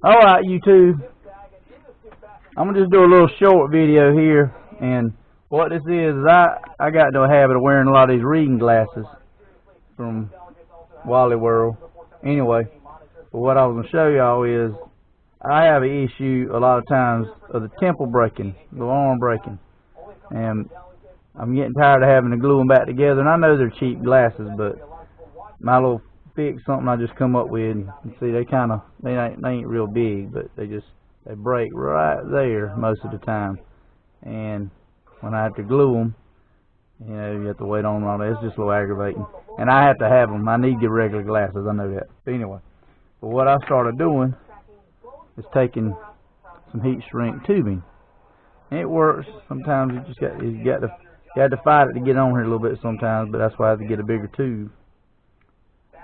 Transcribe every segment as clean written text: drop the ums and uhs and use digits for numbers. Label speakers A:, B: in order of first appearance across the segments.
A: Alright, YouTube. I'm going to just do a little short video here. And what this is I got into a habit of wearing a lot of these reading glasses from Wally World. Anyway, but what I was going to show y'all is I have an issue a lot of times of the temple breaking, the arm breaking. And I'm getting tired of having to glue them back together. And I know they're cheap glasses, but my little fix, something I just come up with. And see, they ain't real big, but they break right there most of the time. And when I have to glue them, you know, you have to wait on them all that. It's just a little aggravating. And I have to have them. I need to get regular glasses. I know that. But anyway, but what I started doing is taking some heat shrink tubing. And it works. Sometimes you got to fight it to get on here a little bit sometimes, but that's why I have to get a bigger tube.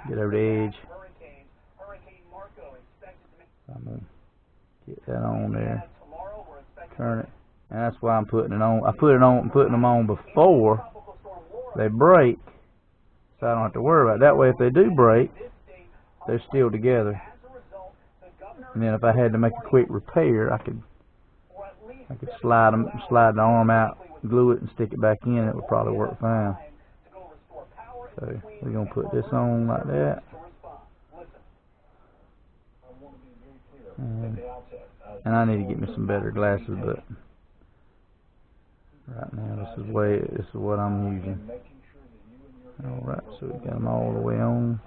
A: Get over the edge. I'm going to get that on there. Turn it. And that's why I'm putting it on. I put it on and putting them on before they break, so I don't have to worry about it. That way, if they do break, they're still together. And then if I had to make a quick repair, I could slide the arm out, glue it, and stick it back in. It would probably work fine. So we're gonna put this on like that. And I need to get me some better glasses, but right now this is what I'm using. Alright, so we got them all the way on.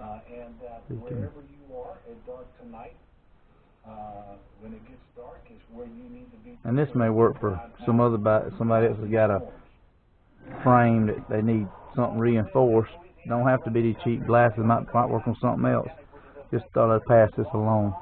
A: And this may work for somebody else has got a frame that they need something reinforced. Don't have to be these cheap glasses. Might work on something else. Just thought I'd pass this along.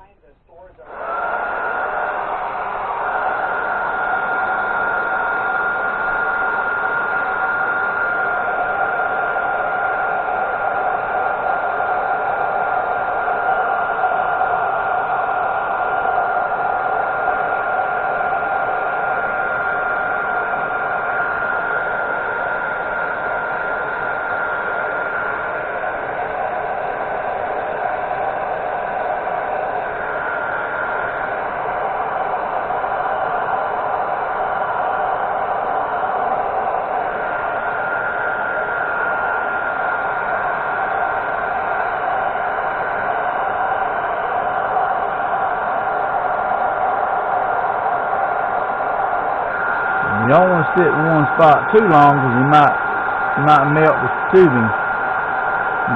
A: You don't want to sit in one spot too long because you might melt the tubing.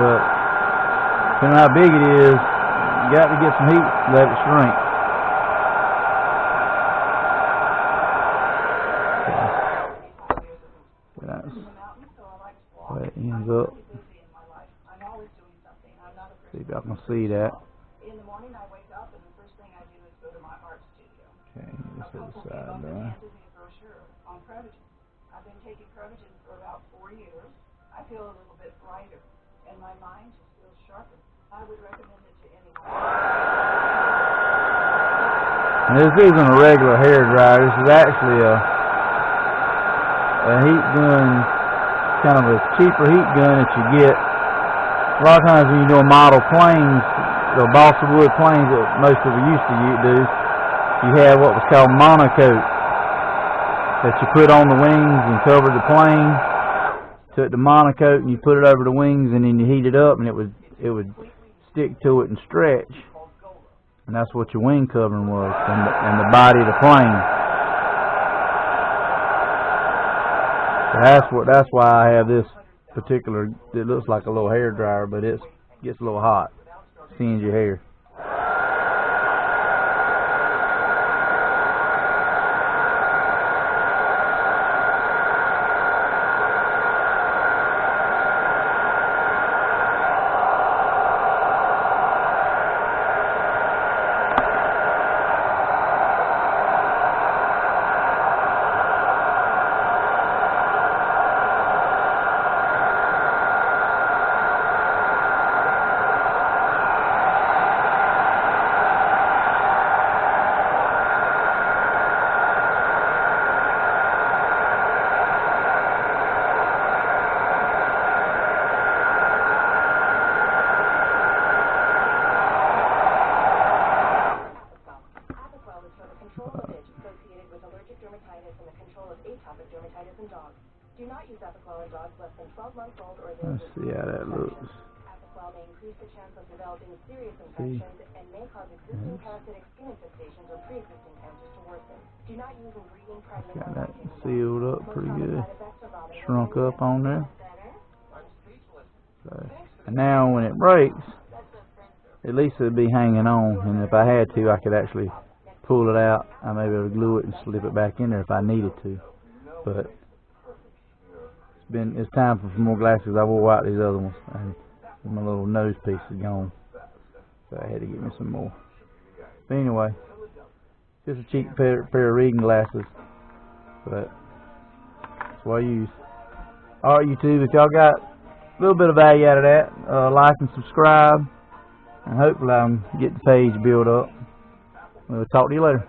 A: But depending on how big it is, you got to get some heat, let it shrink. Okay. That's the way it ends up. See if I can see that. Okay, just hit the side there.
B: I've been taking Provision for about 4 years. I feel a little bit brighter, and my mind just feels sharper. I would recommend it to anyone.
A: And this isn't a regular hair dryer. This is actually a heat gun, kind of a cheaper heat gun that you get. A lot of times when you're doing model planes, the balsa wood planes that most of us used to do, you had what was called monocoat that you put on the wings and covered the plane. Took the monocoat and you put it over the wings, and then you heat it up, and it would stick to it and stretch. And that's what your wing covering was, and the body of the plane. So that's why I have this particular. It looks like a little hair dryer, but it gets a little hot, singed your hair.
C: increase the chance of developing serious
A: See?
C: infections and may cause existing parasitic skin infestations or pre-existing cancers to worsen. Do not use ingredient pregnant
A: Got
C: or
A: that
C: lactating milk.
A: sealed up
C: Most
A: pretty
C: common
A: good.
C: side effects are vomiting
A: Shrunk
C: and
A: up on there.
C: better.
A: So, and now when it breaks, at least it'd be hanging on, and if I had to, I could actually pull it out. I may be able to glue it and slip it back in there if I needed to. But it's time for some more glasses. I wore out these other ones, and my little nose piece is gone, so I had to get me some more. But anyway, just a cheap pair of reading glasses, but that's what I use. Alright, YouTube, if y'all got a little bit of value out of that, like and subscribe, and hopefully I'm getting the page built up. We'll talk to you later.